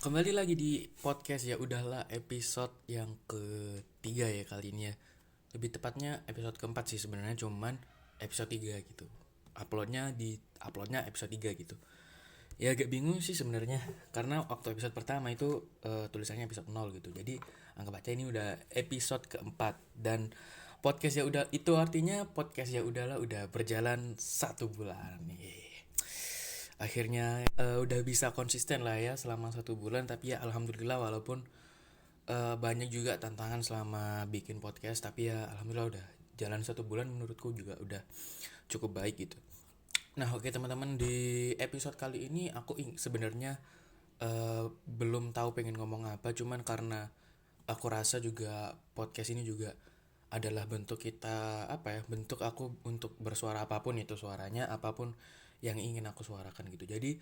Kembali lagi di podcast ya udahlah episode yang ketiga ya kali ini ya. Lebih tepatnya episode keempat sih sebenarnya, cuman episode 3 gitu. Uploadnya episode 3 gitu. Ya agak bingung sih sebenarnya karena waktu episode pertama itu tulisannya episode 0 gitu. Jadi anggap aja ini udah episode keempat dan podcast ya udah itu artinya podcast ya udahlah udah berjalan 1 bulan nih. Akhirnya udah bisa konsisten lah ya selama 1 bulan, tapi ya alhamdulillah walaupun banyak juga tantangan selama bikin podcast, tapi ya alhamdulillah udah jalan 1 bulan menurutku juga udah cukup baik gitu. Nah oke teman-teman, di episode kali ini aku sebenarnya belum tahu pengen ngomong apa, cuman karena aku rasa juga podcast ini juga adalah bentuk kita apa ya, bentuk aku untuk bersuara apapun itu suaranya, apapun yang ingin aku suarakan gitu. Jadi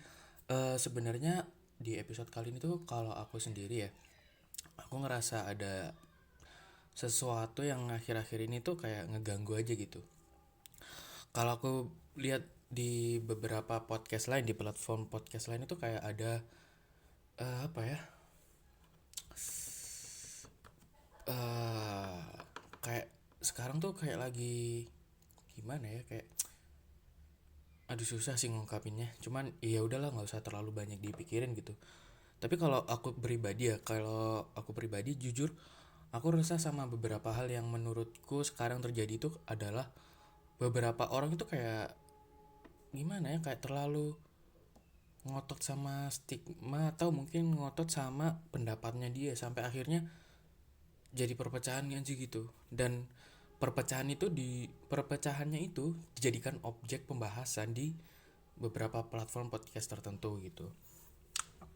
sebenarnya di episode kali ini tuh kalau aku sendiri ya, aku ngerasa ada sesuatu yang akhir-akhir ini tuh kayak ngeganggu aja gitu. Kalau aku lihat di beberapa podcast lain, di platform podcast lain itu kayak ada apa ya, eh kayak sekarang tuh kayak lagi gimana ya, kayak aduh susah sih ngungkapinnya, cuman ya udahlah nggak usah terlalu banyak dipikirin gitu. Tapi kalau aku pribadi jujur, aku resah sama beberapa hal yang menurutku sekarang terjadi itu adalah beberapa orang itu kayak gimana ya, kayak terlalu ngotot sama stigma atau mungkin ngotot sama pendapatnya dia sampai akhirnya jadi perpecahan aja gitu. Dan perpecahannya itu dijadikan objek pembahasan di beberapa platform podcast tertentu gitu.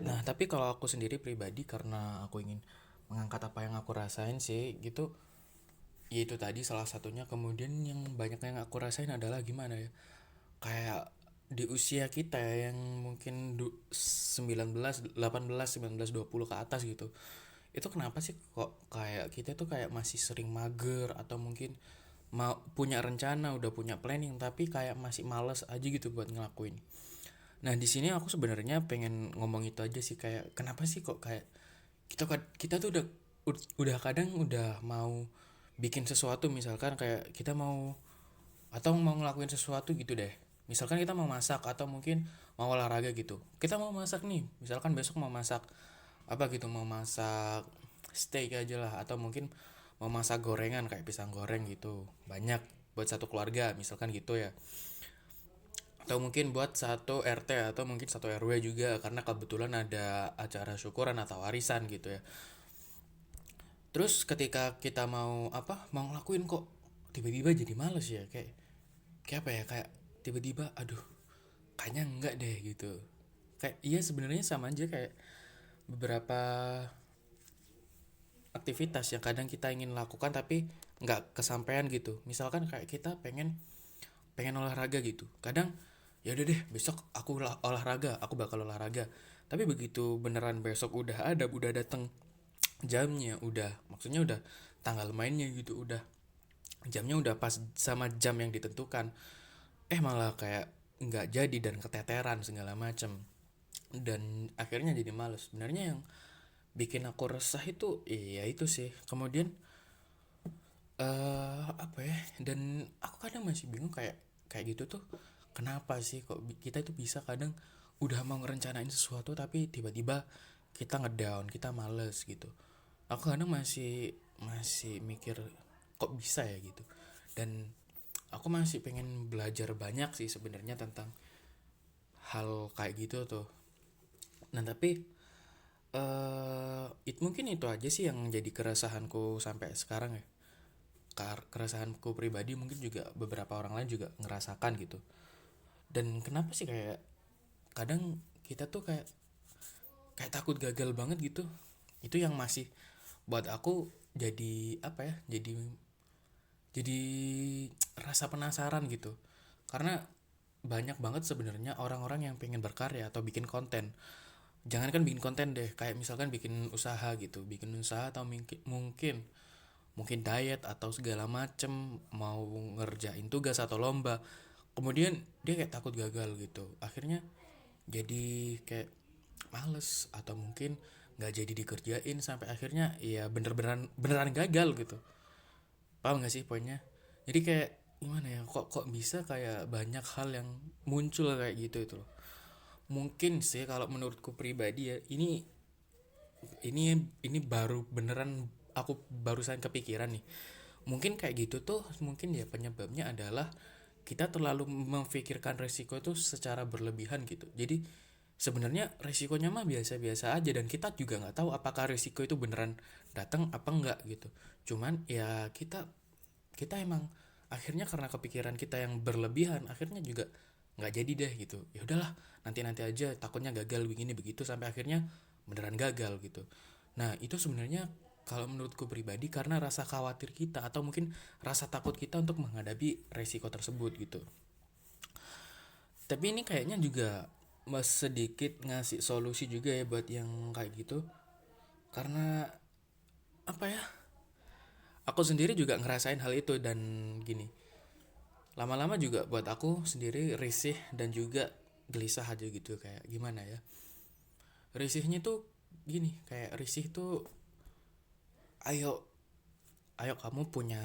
Nah, tapi kalau aku sendiri pribadi karena aku ingin mengangkat apa yang aku rasain sih gitu, yaitu tadi salah satunya. Kemudian yang banyak yang aku rasain adalah gimana ya, kayak di usia kita ya, yang mungkin 19, 18, 19, 20 ke atas gitu. Itu kenapa sih kok kayak kita tuh kayak masih sering mager, atau mungkin mau punya rencana, udah punya planning tapi kayak masih males aja gitu buat ngelakuin. Nah, di sini aku sebenarnya pengen ngomong itu aja sih, kayak kenapa sih kok kayak kita tuh udah kadang udah mau bikin sesuatu, misalkan kayak kita mau atau mau ngelakuin sesuatu gitu deh. Misalkan kita mau masak atau mungkin mau olahraga gitu. Kita mau masak nih, misalkan besok mau masak apa gitu, mau masak steak aja lah, atau mungkin mau masak gorengan kayak pisang goreng gitu. Banyak buat satu keluarga misalkan gitu ya. Atau mungkin buat satu RT atau mungkin satu RW juga karena kebetulan ada acara syukuran atau warisan gitu ya. Terus ketika kita mau ngelakuin kok tiba-tiba jadi males ya, kayak apa ya, kayak tiba-tiba aduh kayaknya enggak deh gitu. Kayak iya sebenarnya sama aja kayak beberapa aktivitas yang kadang kita ingin lakukan tapi nggak kesampaian gitu. Misalkan kayak kita pengen pengen olahraga gitu, kadang ya udah deh besok aku olahraga, aku bakal olahraga. Tapi begitu beneran besok udah dateng jamnya, udah maksudnya udah tanggal mainnya gitu, udah jamnya udah pas sama jam yang ditentukan, malah kayak nggak jadi dan keteteran segala macem. Dan akhirnya jadi males. Sebenarnya yang bikin aku resah itu iya itu sih. Kemudian apa ya, dan aku kadang masih bingung kayak kayak gitu tuh kenapa sih kok kita itu bisa kadang udah mau ngerencanain sesuatu tapi tiba-tiba kita ngedown, kita males gitu. Aku kadang masih masih mikir kok bisa ya gitu. Dan aku masih pengen belajar banyak sih sebenarnya tentang hal kayak gitu tuh. Nah tapi mungkin itu aja sih yang jadi keresahanku sampai sekarang ya. Keresahanku pribadi mungkin juga beberapa orang lain juga ngerasakan gitu. Dan kenapa sih kayak kadang kita tuh kayak kayak takut gagal banget gitu. Itu yang masih buat aku jadi apa ya, jadi rasa penasaran gitu. Karena banyak banget sebenarnya orang-orang yang pengen berkarya atau bikin konten. Jangan kan bikin konten deh, kayak misalkan bikin usaha gitu, bikin usaha atau mungkin diet atau segala macem, mau ngerjain tugas atau lomba. Kemudian dia kayak takut gagal gitu. Akhirnya jadi kayak males atau mungkin nggak jadi dikerjain sampai akhirnya ya beneran gagal gitu. Paham nggak sih poinnya? Jadi kayak gimana ya, kok bisa kayak banyak hal yang muncul kayak gitu itu loh. Mungkin sih kalau menurutku pribadi ya, ini baru beneran aku barusan kepikiran nih. Mungkin kayak gitu tuh, mungkin ya penyebabnya adalah kita terlalu memikirkan resiko itu secara berlebihan gitu. Jadi sebenarnya resikonya mah biasa-biasa aja, dan kita juga nggak tahu apakah resiko itu beneran datang apa enggak gitu. Cuman ya kita emang akhirnya karena kepikiran kita yang berlebihan, akhirnya juga nggak jadi deh gitu. Ya udahlah, nanti aja, takutnya gagal begini begitu, sampai akhirnya beneran gagal gitu. Nah itu sebenarnya kalau menurutku pribadi karena rasa khawatir kita atau mungkin rasa takut kita untuk menghadapi resiko tersebut gitu. Tapi ini kayaknya juga sedikit ngasih solusi juga ya buat yang kayak gitu. Karena apa ya, aku sendiri juga ngerasain hal itu, dan gini, lama-lama juga buat aku sendiri risih dan juga gelisah aja gitu. Kayak gimana ya, risihnya tuh gini, kayak risih tuh, ayo ayo kamu punya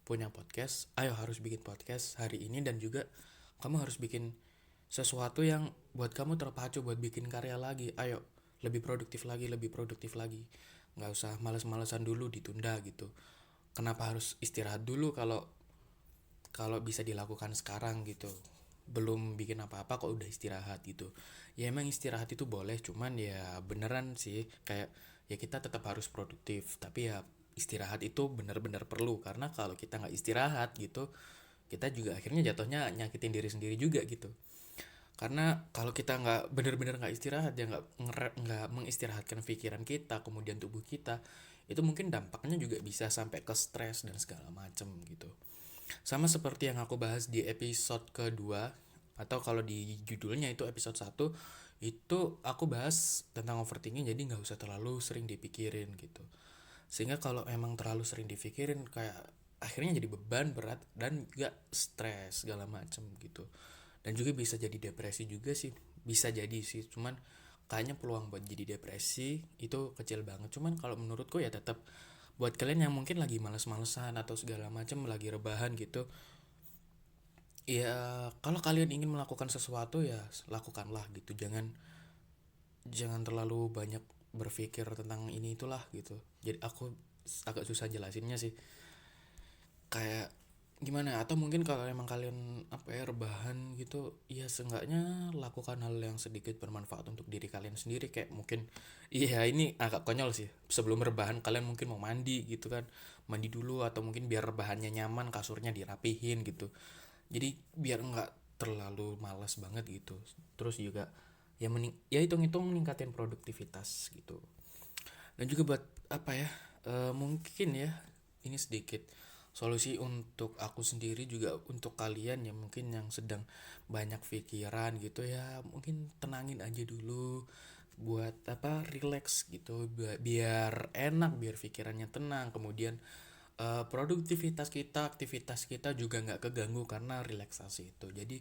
punya podcast, ayo harus bikin podcast hari ini, dan juga kamu harus bikin sesuatu yang buat kamu terpacu buat bikin karya lagi. Ayo lebih produktif lagi, nggak usah males-malesan dulu, ditunda gitu. Kenapa harus istirahat dulu kalau kalau bisa dilakukan sekarang gitu? Belum bikin apa-apa kok udah istirahat gitu. Ya emang istirahat itu boleh, cuman ya beneran sih kayak ya kita tetap harus produktif, tapi ya istirahat itu bener-bener perlu, karena kalau kita nggak istirahat gitu, kita juga akhirnya jatuhnya nyakitin diri sendiri juga gitu. Karena kalau kita nggak bener-bener nggak istirahat, ya nggak mengistirahatkan pikiran kita, kemudian tubuh kita, itu mungkin dampaknya juga bisa sampai ke stres dan segala macem gitu. Sama seperti yang aku bahas di episode kedua, atau kalau di judulnya itu episode satu, itu aku bahas tentang overthinking, jadi nggak usah terlalu sering dipikirin gitu. Sehingga kalau emang terlalu sering dipikirin, kayak akhirnya jadi beban berat dan juga stres segala macem gitu. Dan juga bisa jadi depresi juga sih, bisa jadi sih, cuman kayaknya peluang buat jadi depresi itu kecil banget. Cuman kalau menurutku ya tetap, buat kalian yang mungkin lagi males-malesan atau segala macam, lagi rebahan gitu, ya kalau kalian ingin melakukan sesuatu ya lakukanlah gitu. Jangan terlalu banyak berpikir tentang ini itulah gitu. Jadi aku agak susah jelasinnya sih, kayak gimana ya, atau mungkin kalau emang kalian apa ya rebahan gitu, ya seenggaknya lakukan hal yang sedikit bermanfaat untuk diri kalian sendiri. Kayak mungkin, iya ini agak konyol sih, sebelum rebahan kalian mungkin mau mandi gitu kan, mandi dulu, atau mungkin biar rebahannya nyaman kasurnya dirapihin gitu, jadi biar nggak terlalu malas banget gitu. Terus juga ya ya hitung-hitung meningkatin produktivitas gitu. Dan juga buat apa ya, mungkin ya ini sedikit solusi untuk aku sendiri, juga untuk kalian yang mungkin yang sedang banyak pikiran gitu ya, mungkin tenangin aja dulu, buat apa, relax gitu, biar enak, biar pikirannya tenang, kemudian aktivitas kita juga nggak keganggu karena relaksasi itu. Jadi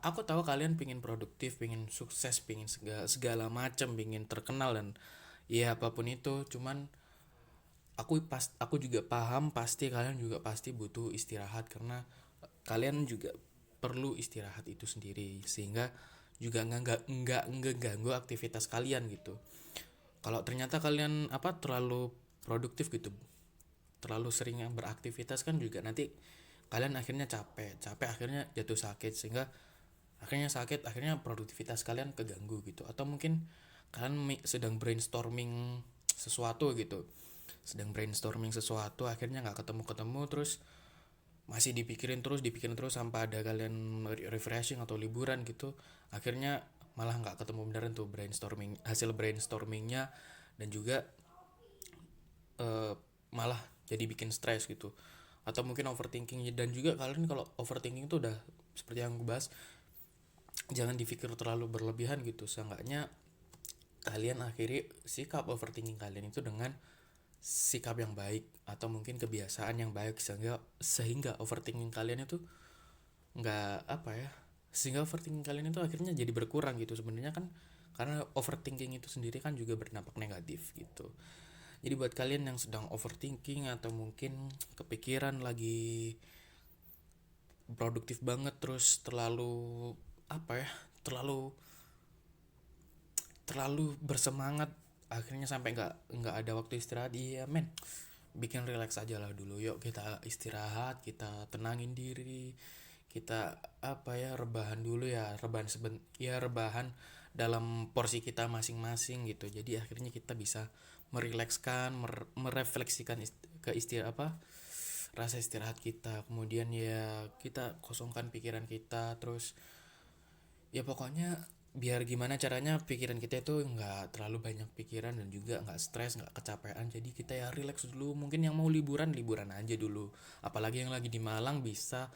aku tahu kalian pingin produktif, pingin sukses, pingin segala macam, pingin terkenal dan ya apapun itu. Cuman aku juga paham, pasti kalian juga pasti butuh istirahat, karena kalian juga perlu istirahat itu sendiri, sehingga juga nggak ngeganggu aktivitas kalian gitu. Kalau ternyata kalian apa terlalu produktif gitu, terlalu sering yang beraktivitas, kan juga nanti kalian akhirnya capek akhirnya jatuh sakit, sehingga akhirnya produktivitas kalian keganggu gitu. Atau mungkin kalian sedang brainstorming sesuatu gitu, akhirnya nggak ketemu terus, masih dipikirin terus sampai ada kalian refreshing atau liburan gitu, akhirnya malah nggak ketemu beneran tuh hasil brainstormingnya, dan juga eh, malah jadi bikin stres gitu. Atau mungkin overthinking. Dan juga kalian kalau overthinking tuh udah seperti yang gue bahas, jangan dipikir terlalu berlebihan gitu. Seenggaknya kalian akhiri sikap overthinking kalian itu dengan sikap yang baik, atau mungkin kebiasaan yang baik, sehingga overthinking kalian itu nggak apa ya, sehingga overthinking kalian itu akhirnya jadi berkurang gitu. Sebenarnya kan karena overthinking itu sendiri kan juga berdampak negatif gitu. Jadi buat kalian yang sedang overthinking atau mungkin kepikiran lagi produktif banget terus terlalu apa ya, terlalu terlalu bersemangat akhirnya sampai nggak ada waktu istirahat, iya men, bikin relax aja lah dulu. Yuk kita istirahat, kita tenangin diri, kita apa ya, rebahan dulu ya, rebahan dalam porsi kita masing-masing gitu. Jadi akhirnya kita bisa merilekskan, merefleksikan ke istirahat apa, rasa istirahat kita. Kemudian ya kita kosongkan pikiran kita, terus ya pokoknya biar gimana caranya pikiran kita itu nggak terlalu banyak pikiran dan juga nggak stres, nggak kecapean. Jadi kita ya relax dulu. Mungkin yang mau liburan liburan aja dulu, apalagi yang lagi di Malang bisa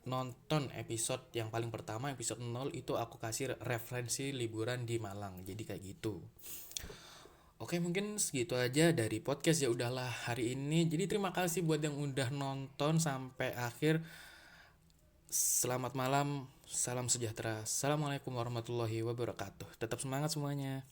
nonton episode yang paling pertama, episode 0 itu aku kasih referensi liburan di Malang, jadi kayak gitu. Oke, mungkin segitu aja dari podcast ya udahlah hari ini. Jadi terima kasih buat yang udah nonton sampai akhir. Selamat malam, salam sejahtera. Assalamualaikum warahmatullahi wabarakatuh. Tetap semangat semuanya.